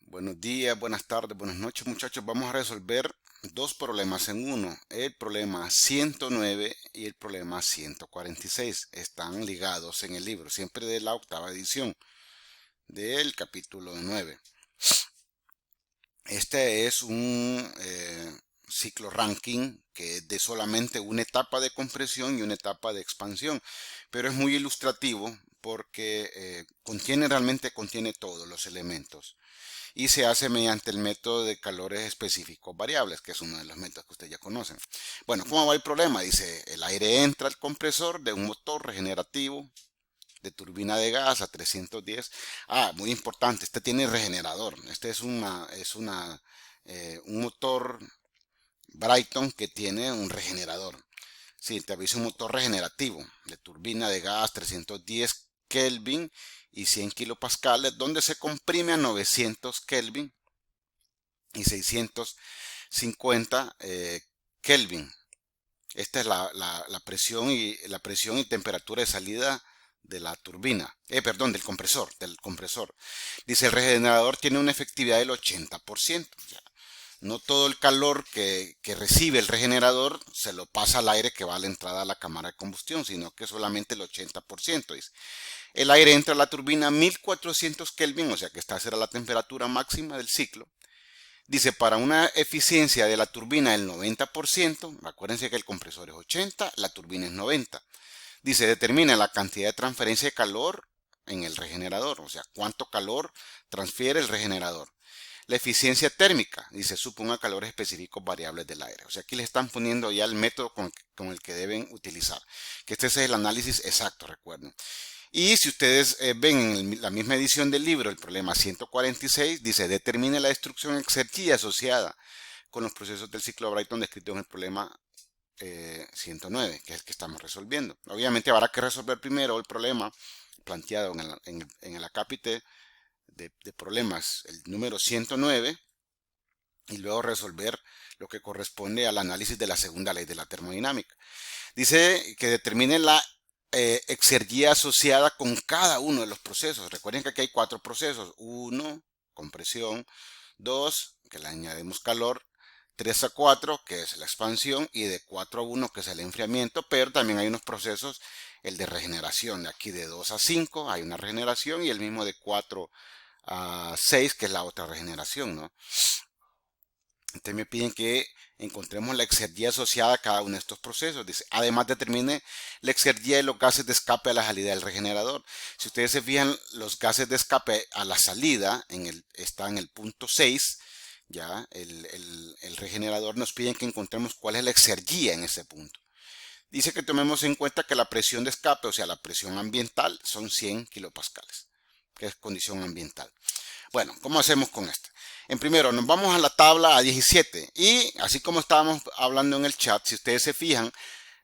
Buenos días, buenas tardes, buenas noches, muchachos. Vamos a resolver dos problemas en uno. El problema 109 y el problema 146. Están ligados en el libro, siempre de la octava edición del capítulo 9. Este es un ciclo ranking que es de solamente una etapa de compresión y una etapa de expansión, pero es muy ilustrativo porque realmente contiene todos los elementos y se hace mediante el método de calores específicos variables, que es uno de los métodos que ustedes ya conocen. Bueno, ¿cómo va el problema? Dice, el aire entra al compresor de un motor regenerativo de turbina de gas a 310. Muy importante, este tiene regenerador. Este un motor Brighton que tiene un regenerador. Sí, te aviso un motor regenerativo de turbina de gas 310 Kelvin y 100 kilopascales, donde se comprime a 900 Kelvin y 650 Kelvin. Esta es la presión y temperatura de salida de la turbina, perdón, del compresor. Dice, el regenerador tiene una efectividad del 80%. O sea, no todo el calor que recibe el regenerador se lo pasa al aire que va a la entrada a la cámara de combustión, sino que solamente el 80%. Dice. El aire entra a la turbina a 1400 Kelvin, o sea que esta será la temperatura máxima del ciclo. Dice, para una eficiencia de la turbina del 90%, acuérdense que el compresor es 80, la turbina es 90. Dice, determina la cantidad de transferencia de calor en el regenerador, o sea, cuánto calor transfiere el regenerador. La eficiencia térmica, dice, suponga calores específicos variables del aire. O sea, aquí le están poniendo ya el método con el que deben utilizar. Que este es el análisis exacto, recuerden. Y si ustedes ven en la misma edición del libro, el problema 146, dice, determine la destrucción exergida asociada con los procesos del ciclo Brighton descritos en el problema 109, que es el que estamos resolviendo. Obviamente habrá que resolver primero el problema planteado en el acápite de problemas, el número 109, y luego resolver lo que corresponde al análisis de la segunda ley de la termodinámica. Dice que determine la exergía asociada con cada uno de los procesos. Recuerden que aquí hay cuatro procesos. 1, compresión. 2, que le añadimos calor. 3 a 4, que es la expansión. Y de 4 a 1, que es el enfriamiento. Pero también hay unos procesos, el de regeneración. Aquí de 2 a 5 hay una regeneración. Y el mismo de 4 a 6, que es la otra regeneración, ¿no? Entonces me piden que encontremos la exergía asociada a cada uno de estos procesos. Dice, además determine la exergía de los gases de escape a la salida del regenerador. Si ustedes se fijan, los gases de escape a la salida está en el punto 6. Ya, el regenerador nos pide que encontremos cuál es la exergía en ese punto. Dice que tomemos en cuenta que la presión de escape, o sea, la presión ambiental, son 100 kilopascales, que es condición ambiental. Bueno, ¿cómo hacemos con esto? En primero, nos vamos a la tabla A17 y así como estábamos hablando en el chat, si ustedes se fijan,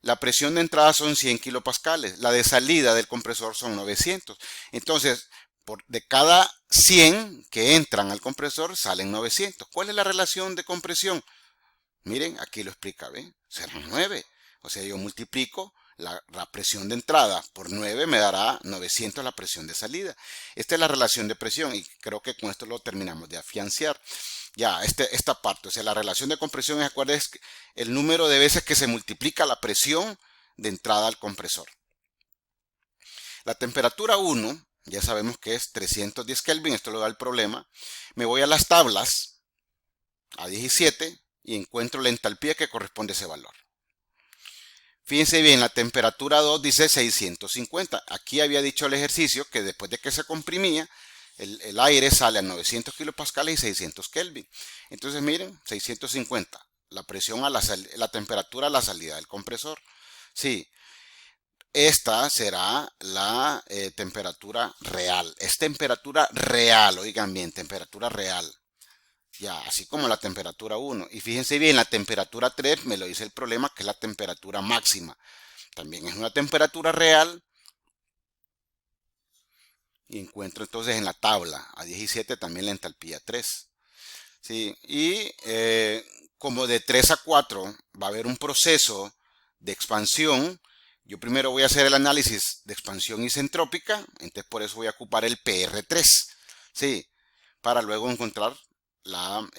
la presión de entrada son 100 kilopascales, la de salida del compresor son 900. Entonces, de cada 100 que entran al compresor salen 900. ¿Cuál es la relación de compresión? Miren, aquí lo explica, ¿ven? Serán 9. O sea, yo multiplico la presión de entrada por 9 me dará 900 la presión de salida. Esta es la relación de presión y creo que con esto lo terminamos de afianzar. Ya, esta parte, o sea, la relación de compresión es, acuérdense, el número de veces que se multiplica la presión de entrada al compresor. La temperatura 1, ya sabemos que es 310 Kelvin, esto lo da el problema. Me voy a las tablas, a 17, y encuentro la entalpía que corresponde a ese valor. Fíjense bien, la temperatura 2 dice 650. Aquí había dicho el ejercicio que después de que se comprimía, el aire sale a 900 kilopascales y 600 Kelvin. Entonces miren, 650. La presión la temperatura a la salida del compresor. Sí, esta será la temperatura real. Es temperatura real, oigan bien, temperatura real. Ya, así como la temperatura 1. Y fíjense bien, la temperatura 3 me lo dice el problema, que es la temperatura máxima. También es una temperatura real. Y encuentro entonces en la tabla A17 también la entalpía 3. ¿Sí? Y como de 3 a 4 va a haber un proceso de expansión. Yo primero voy a hacer el análisis de expansión isentrópica. Entonces por eso voy a ocupar el PR3. ¿Sí? para luego encontrar la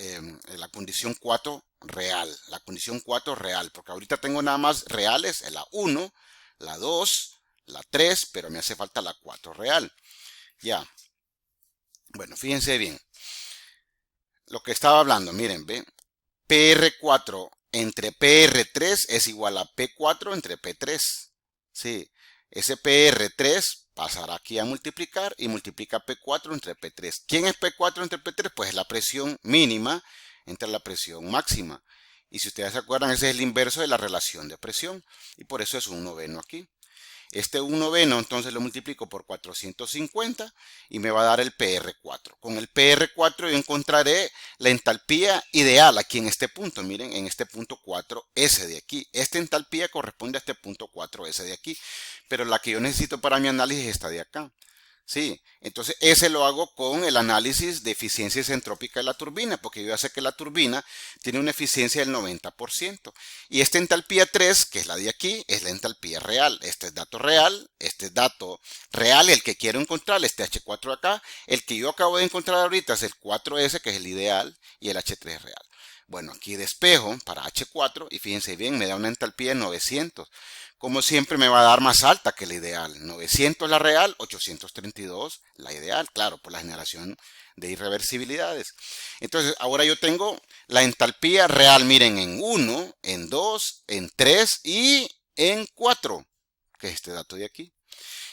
condición 4 real. La condición 4 real, porque ahorita tengo nada más reales, la 1, la 2, la 3, pero me hace falta la 4 real. Ya. Bueno, fíjense bien. Lo que estaba hablando, miren, ve. PR4 entre PR3 es igual a P4 entre P3. Sí, ese PR3 pasará aquí a multiplicar y multiplica P4 entre P3. ¿Quién es P4 entre P3? Pues es la presión mínima entre la presión máxima. Y si ustedes se acuerdan, ese es el inverso de la relación de presión. Y por eso es un noveno aquí. Este 1/9 entonces lo multiplico por 450 y me va a dar el PR4. Con el PR4 yo encontraré la entalpía ideal aquí en este punto. Miren, en este punto 4S de aquí. Esta entalpía corresponde a este punto 4S de aquí. Pero la que yo necesito para mi análisis es esta de acá. Sí, entonces ese lo hago con el análisis de eficiencia isentrópica de la turbina, porque yo ya sé que la turbina tiene una eficiencia del 90%. Y esta entalpía 3, que es la de aquí, es la entalpía real. Este es dato real, el que quiero encontrar, este H4 acá. El que yo acabo de encontrar ahorita es el 4S, que es el ideal, y el H3 real. Bueno, aquí despejo para H4 y fíjense bien, me da una entalpía de 900. Como siempre me va a dar más alta que la ideal. 900 la real, 832 la ideal, claro, por la generación de irreversibilidades. Entonces, ahora yo tengo la entalpía real, miren, en 1, en 2, en 3 y en 4, que es este dato de aquí.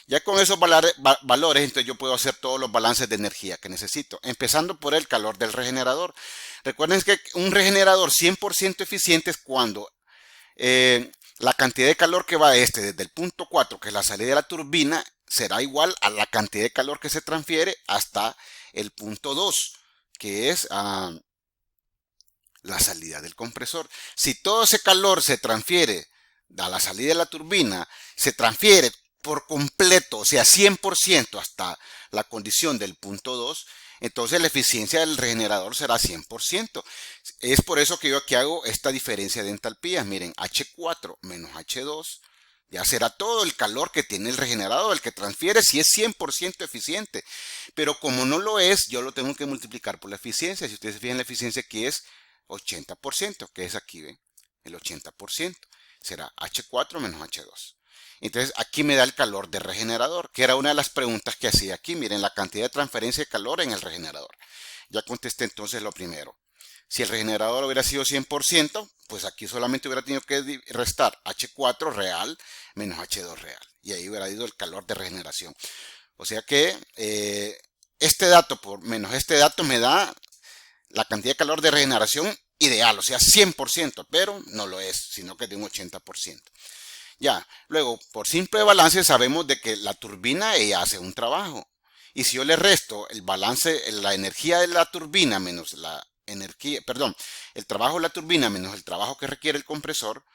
Ya con esos valores, entonces yo puedo hacer todos los balances de energía que necesito, empezando por el calor del regenerador. Recuerden que un regenerador 100% eficiente es cuando la cantidad de calor que va desde el punto 4, que es la salida de la turbina, será igual a la cantidad de calor que se transfiere hasta el punto 2, que es la salida del compresor. Si todo ese calor se transfiere a la salida de la turbina, se transfiere por completo, o sea, 100% hasta la condición del punto 2, entonces la eficiencia del regenerador será 100%. Es por eso que yo aquí hago esta diferencia de entalpías. Miren, H4 menos H2 ya será todo el calor que tiene el regenerador, el que transfiere si es 100% eficiente. Pero como no lo es, yo lo tengo que multiplicar por la eficiencia. Si ustedes se fijan, la eficiencia aquí es 80%, que es aquí, ¿ven? El 80%. Será H4 menos H2. Entonces aquí me da el calor del regenerador, que era una de las preguntas que hacía aquí. Miren la cantidad de transferencia de calor en el regenerador. Ya contesté entonces lo primero. Si el regenerador hubiera sido 100%, pues aquí solamente hubiera tenido que restar H4 real menos H2 real. Y ahí hubiera ido el calor de regeneración. O sea que este dato por menos este dato me da la cantidad de calor de regeneración ideal, o sea 100%, pero no lo es, sino que de un 80%. Ya, luego, por simple balance sabemos de que la turbina ella hace un trabajo. Y si yo le resto el balance, la energía de la turbina menos la energía, perdón, el trabajo de la turbina menos el trabajo que requiere el compresor,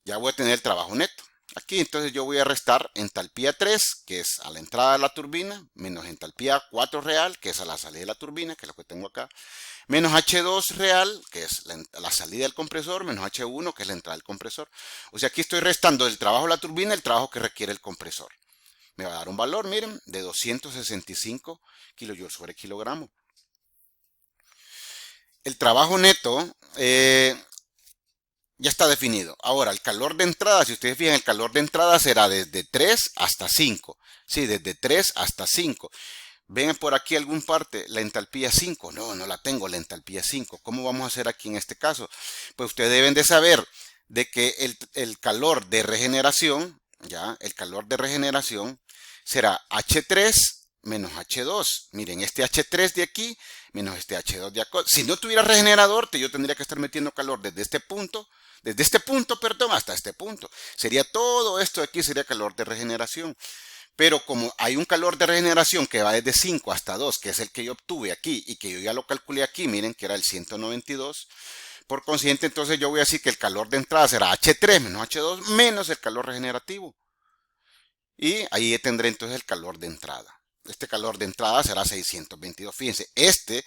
ya voy a tener el trabajo neto. Aquí entonces yo voy a restar entalpía 3, que es a la entrada de la turbina, menos entalpía 4 real, que es a la salida de la turbina, que es lo que tengo acá, menos H2 real, que es la salida del compresor, menos H1, que es la entrada del compresor. O sea, aquí estoy restando del trabajo de la turbina el trabajo que requiere el compresor. Me va a dar un valor, miren, de 265 kilojoules sobre kilogramo. El trabajo neto ya está definido. Ahora, el calor de entrada, si ustedes fijan, el calor de entrada será desde 3 hasta 5. Sí, desde 3 hasta 5. ¿Ven por aquí algún parte la entalpía 5? No, no la tengo, la entalpía 5. ¿Cómo vamos a hacer aquí en este caso? Pues ustedes deben de saber de que el calor de regeneración, ya, el calor de regeneración será H3 menos H2. Miren, este H3 de aquí menos este H2 de acá. Si no tuviera regenerador, yo tendría que estar metiendo calor desde este punto, perdón, hasta este punto. Sería todo esto de aquí, sería calor de regeneración. Pero como hay un calor de regeneración que va desde 5 hasta 2, que es el que yo obtuve aquí y que yo ya lo calculé aquí, miren que era el 192. Por consiguiente, entonces yo voy a decir que el calor de entrada será H3 menos H2 menos el calor regenerativo. Y ahí tendré entonces el calor de entrada. Este calor de entrada será 622. Fíjense, este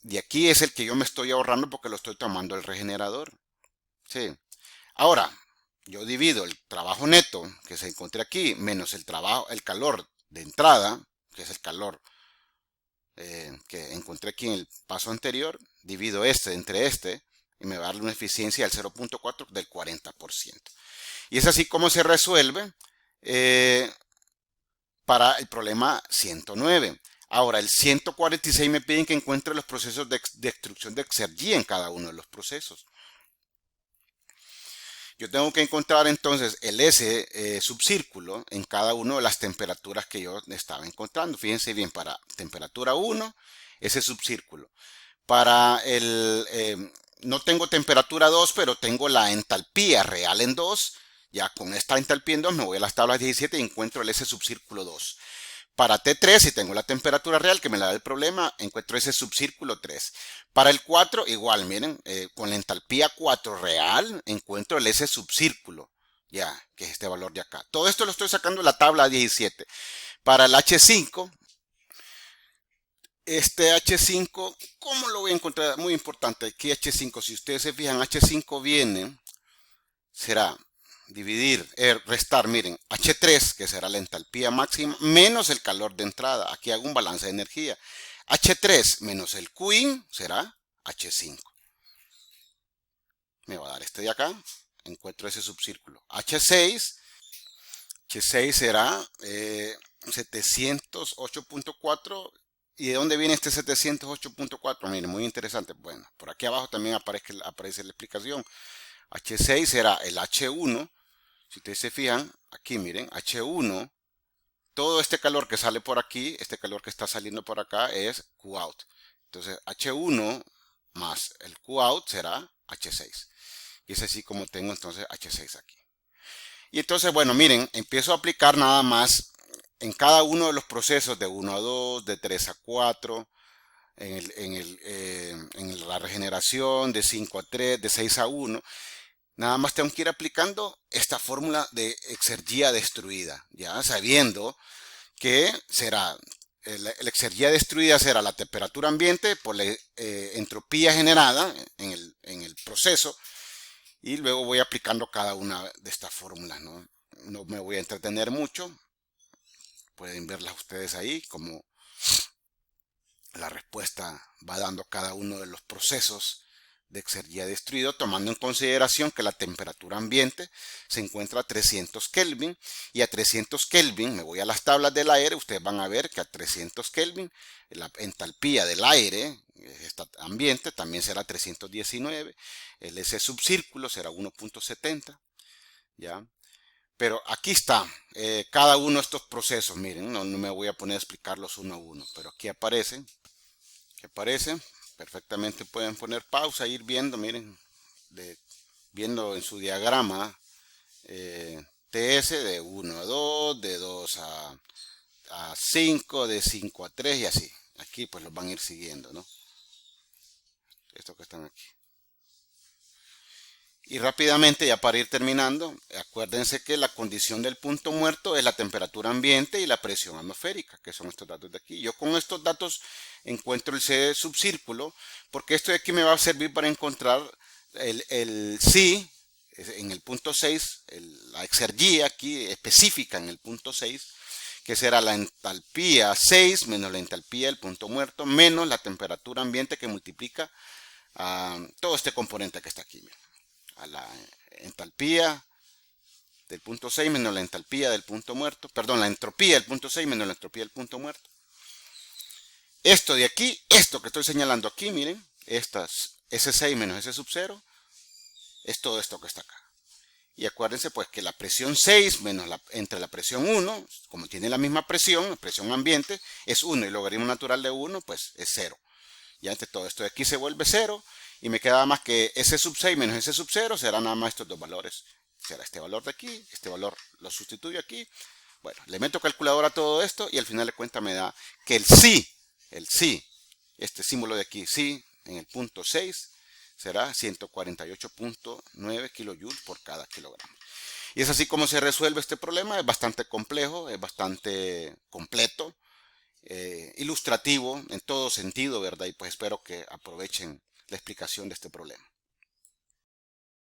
de aquí es el que yo me estoy ahorrando porque lo estoy tomando el regenerador. Sí. Ahora, yo divido el trabajo neto que se encuentra aquí menos el calor de entrada, que es el calor que encontré aquí en el paso anterior, divido este entre este y me va a dar una eficiencia del 0.4 del 40%. Y es así como se resuelve para el problema 109. Ahora, el 146 me piden que encuentre los procesos de destrucción de Exergy en cada uno de los procesos. Yo tengo que encontrar entonces el S subcírculo en cada una de las temperaturas que yo estaba encontrando. Fíjense bien, para temperatura 1, ese subcírculo. Para no tengo temperatura 2, pero tengo la entalpía real en 2. Ya con esta entalpía en 2 me voy a las tablas 17 y encuentro el S subcírculo 2. Para T3, si tengo la temperatura real que me la da el problema, encuentro ese subcírculo 3. Para el 4, igual, miren, con la entalpía 4 real, encuentro el S subcírculo, ya, que es este valor de acá. Todo esto lo estoy sacando de la tabla 17. Para el H5, este H5, ¿cómo lo voy a encontrar? Muy importante, aquí H5, si ustedes se fijan, H5 viene, será dividir, restar, miren, H3, que será la entalpía máxima, menos el calor de entrada. Aquí hago un balance de energía. H3 menos el Qin será H5. Me va a dar este de acá. Encuentro ese subcírculo. H6 será 708.4. ¿Y de dónde viene este 708.4? Miren, muy interesante. Bueno, por aquí abajo también aparece la explicación. H6 será el H1. Si ustedes se fijan, aquí miren, H1, todo este calor que sale por aquí, este calor que está saliendo por acá es Qout. Entonces H1 más el Qout será H6. Y es así como tengo entonces H6 aquí. Y entonces, bueno, miren, empiezo a aplicar nada más en cada uno de los procesos de 1 a 2, de 3 a 4, en la regeneración, de 5 a 3, de 6 a 1. Nada más tengo que ir aplicando esta fórmula de exergía destruida, ya sabiendo que será, la exergía destruida será la temperatura ambiente por la entropía generada en el proceso, y luego voy aplicando cada una de estas fórmulas, ¿no? No me voy a entretener mucho, pueden verlas ustedes ahí, como la respuesta va dando cada uno de los procesos de Exergía destruido, tomando en consideración que la temperatura ambiente se encuentra a 300 Kelvin, y a 300 Kelvin, me voy a las tablas del aire, ustedes van a ver que a 300 Kelvin la entalpía del aire, este ambiente, también será 319, el S subcírculo será 1.70, ¿ya? Pero aquí está cada uno de estos procesos, miren, no me voy a poner a explicarlos uno a uno, pero aquí aparecen, perfectamente pueden poner pausa e ir viendo, miren, viendo en su diagrama TS de 1 a 2, de 2 a 5, de 5 a 3 y así. Aquí pues los van a ir siguiendo, ¿no? Estos que están aquí. Y rápidamente, ya para ir terminando, acuérdense que la condición del punto muerto es la temperatura ambiente y la presión atmosférica, que son estos datos de aquí. Yo con estos datos encuentro el C subcírculo, porque esto de aquí me va a servir para encontrar el psi en el punto 6, la exergía aquí específica en el punto 6, que será la entalpía 6 menos la entalpía del punto muerto, menos la temperatura ambiente que multiplica todo este componente que está aquí. Miren, a la entalpía del punto 6 menos la entalpía del punto muerto, perdón, la entropía del punto 6 menos la entropía del punto muerto. Esto de aquí, esto que estoy señalando aquí, miren, S6 menos S sub 0, es todo esto que está acá. Y acuérdense pues que la presión 6 menos entre la presión 1, como tiene la misma presión, la presión ambiente, es 1 y el logaritmo natural de 1 pues es 0. Ya entre todo esto de aquí se vuelve 0 y me queda más que S sub 6 menos S sub 0 será nada más estos dos valores. Será este valor de aquí, este valor lo sustituyo aquí. Bueno, le meto calculadora a todo esto y al final de cuentas me da que el psi, este símbolo de aquí, psi en el punto 6 será 148.9 kilojoules por cada kilogramo. Y es así como se resuelve este problema. Es bastante complejo, es bastante completo, ilustrativo en todo sentido, ¿verdad? Y pues espero que aprovechen la explicación de este problema.